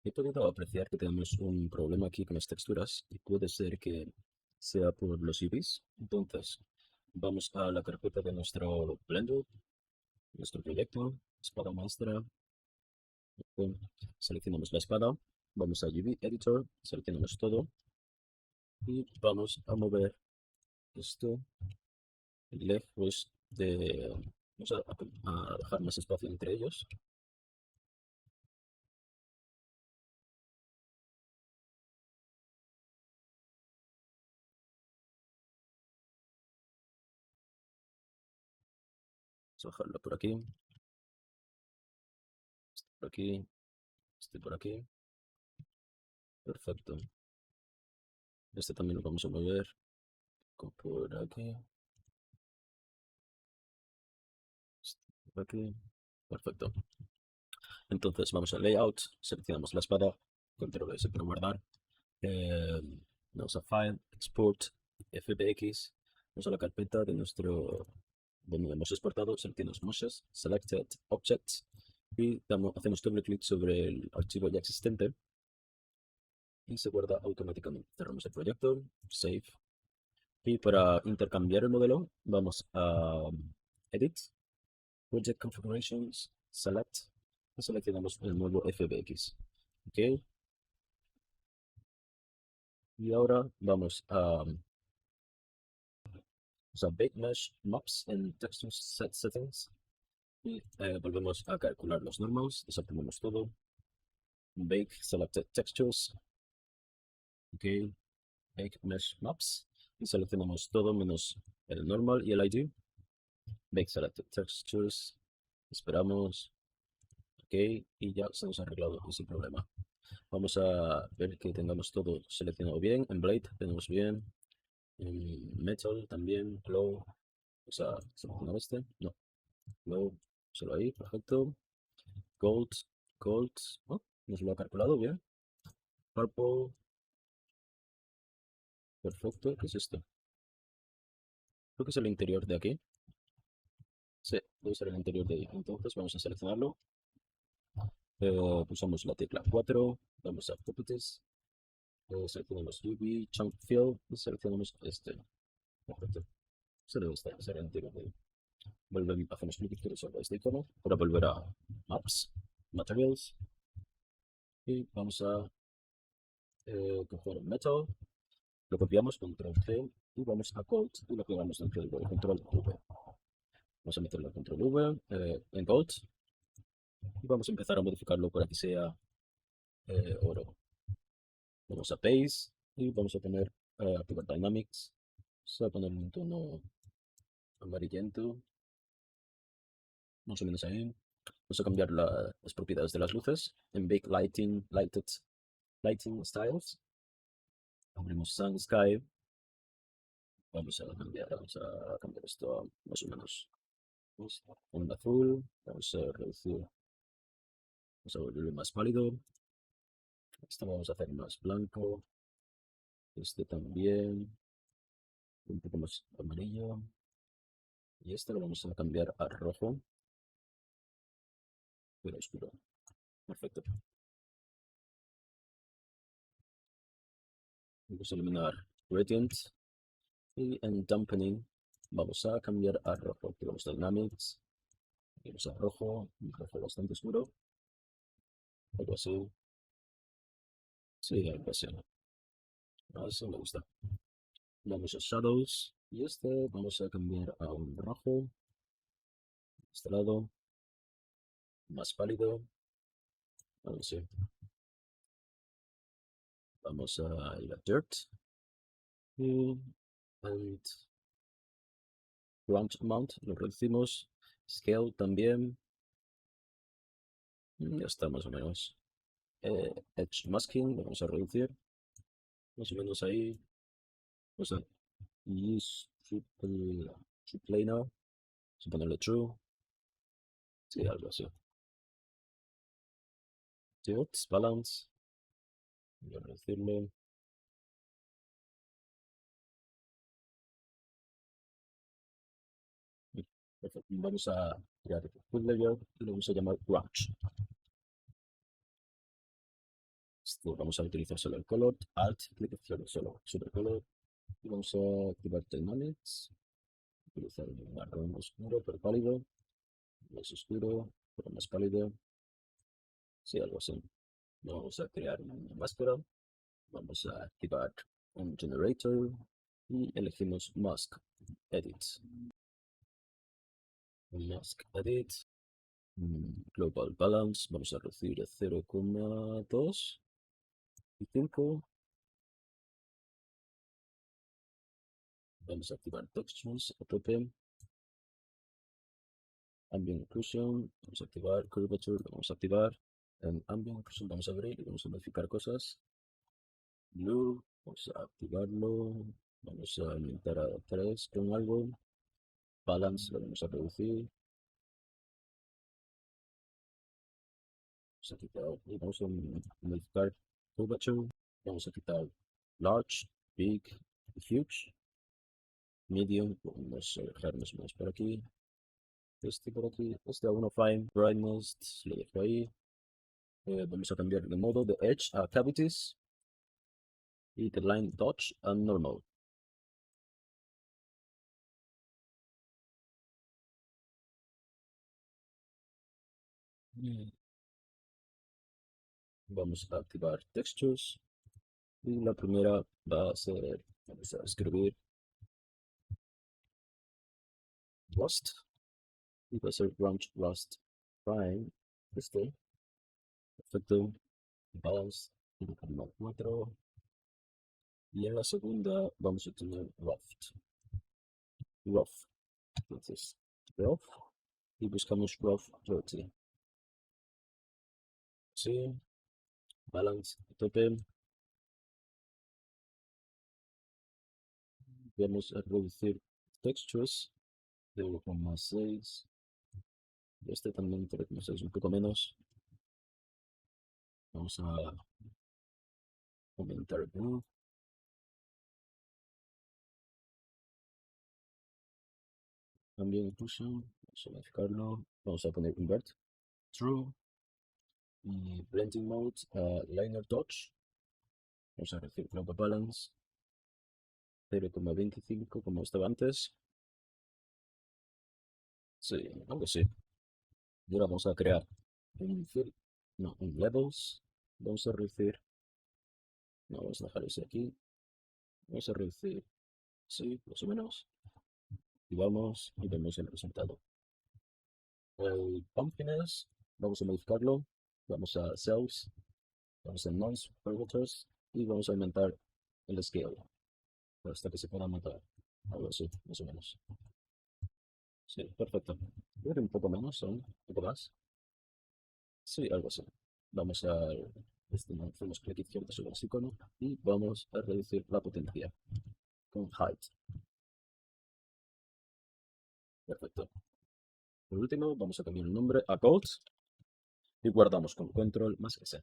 He podido apreciar que tenemos un problema aquí con las texturas y puede ser que sea por los UVs. Entonces, vamos a la carpeta de nuestro Blender, nuestro proyecto, espada maestra. Pum, seleccionamos la espada, vamos a UV Editor, seleccionamos todo y vamos a mover esto lejos de... Vamos a dejar más espacio entre ellos. Vamos a dejarlo por aquí, este por aquí. Perfecto. Este también lo vamos a mover por aquí, este por aquí. Perfecto. Entonces vamos a Layout, seleccionamos la espada, Control S para guardar. Eh, Vamos a File, Export, FBX. Vamos a la carpeta de donde hemos exportado, seleccionamos Meshes, Selected Objects y hacemos doble clic sobre el archivo ya existente y se guarda automáticamente. Cerramos el proyecto, Save. Y para intercambiar el modelo, vamos a Edit, Project Configurations, Select y seleccionamos el nuevo FBX. Ok, y ahora vamos a Bake Mesh Maps en Texture Set Settings y volvemos a calcular los normals, desactivamos todo. Bake Selected Textures, ok, Bake Mesh Maps y seleccionamos todo menos el normal y el ID. Bake Selected Textures, esperamos, ok, y ya se nos ha arreglado ese problema. Vamos a ver que tengamos todo seleccionado bien. En Blade tenemos bien. En Metal también. Glow. O sea, seleccionar este. No. Glow. Solo ahí. Perfecto. Gold. Gold. Oh, nos lo ha calculado bien. Purple. Perfecto. ¿Qué es esto? Creo que es el interior de aquí. Sí, debe ser el interior de ahí. Entonces vamos a seleccionarlo. Pulsamos la tecla 4. Vamos a Properties. Seleccionamos UV, Chunk Fill. Y seleccionamos este. Perfecto. Se debe estar, ser el interior de ahí. Hacemos clic izquierdo sobre este icono para volver a Maps, Materials y vamos a coger Metal, lo copiamos, Control C y vamos a Gold y lo pegamos dentro del Control V. Vamos a meterlo en Control V en Gold y vamos a empezar a modificarlo para que sea oro. Vamos a Base y vamos a poner Activar Dynamics. Vamos a poner un tono amarillento, más o menos ahí. Vamos a cambiar las propiedades de las luces en Bake Lighting, Lighting Styles. Abrimos Sun Sky. Vamos a cambiar esto a más o menos un azul. Vamos a reducir, vamos a volverlo más pálido. Esto vamos a hacer más blanco. Este también. Un poco más amarillo. Y este lo vamos a cambiar a rojo, pero oscuro. Perfecto. Vamos a eliminar Gradient. Y en Dampening vamos a cambiar a rojo. Tenemos Dynamics. Vamos a rojo. Un rojo bastante oscuro. Algo así. Sí, algo así. Así me gusta. Vamos a Shadows. Y este vamos a cambiar a un rojo. Este lado. Más pálido. Vamos a, vamos a ir a Dirt. Y and Ground Amount lo reducimos. Scale también. Ya está más o menos. Edge Masking lo vamos a reducir. Más o menos ahí. Vamos a Use True Planar. Vamos a ponerle True. Sí, algo así. Dirt Balance. Voy a reducirlo. Perfecto. Vamos a crear el full layer y lo vamos a llamar branch. Pues vamos a utilizar solo el color, Alt, clic izquierdo solo sobre color. Y vamos a activar Dynamics. Utilizar un marrón oscuro pero pálido. Más oscuro pero más pálido. Sí, algo así. Vamos a crear una máscara. Vamos a activar un generator. Y elegimos Mask Edit. Mask Edit. Global Balance. Vamos a reducir a 0,2 y 5. Vamos a activar Textures a tope. Ambient Occlusion, vamos a activar Curvature, lo vamos a activar. En Ambient Occlusion vamos a abrir y vamos a modificar cosas. Blue, vamos a activarlo. Vamos a aumentar a 3 con algo. Balance lo vamos a reducir. Vamos a quitar y vamos a modificar Curvature. Vamos a quitar Large, Big y Huge. Medium, vamos a dejarnos más por aquí. Este por aquí, este a 1 fine. Brightness, lo dejo ahí. Vamos a cambiar de modo de Edge a Cavities. Y de Line Dodge a Normal. Vamos a activar Textures. Y la primera va a ser, vamos a escribir Rust. Y va a ser Branch Rust Prime. Este. Perfecto. Balance. 4. Y en la segunda vamos a tener Rough. Rough. Entonces, Rough. Y buscamos Rough 30. Sí. Balance. Tope. Vamos a reducir Textures. 0,6. Este también 0,6, un poco menos. Vamos a aumentar el blue. También inclusion. Vamos a modificarlo. Vamos a poner invert. True. Y blending mode. Liner dodge. Vamos a decir global balance. 0,25 como estaba antes. Sí, algo así. Y ahora vamos a crear un fill. No, un levels. Vamos a reducir. No, vamos a dejar ese aquí. Vamos a reducir. Sí, más o menos. Y vamos y vemos el resultado. El pumpkiness, vamos a modificarlo. Vamos a cells. Vamos a noise parameters. Y vamos a aumentar el scale. Hasta que se pueda matar. Algo así, más o menos. Sí, perfecto. Voy a ir un poco menos aún, un poco más. Sí, algo así. Vamos a hacemos clic izquierdo sobre el icono y vamos a reducir la potencia con height. Perfecto. Por último, vamos a cambiar el nombre a code y guardamos con control más S.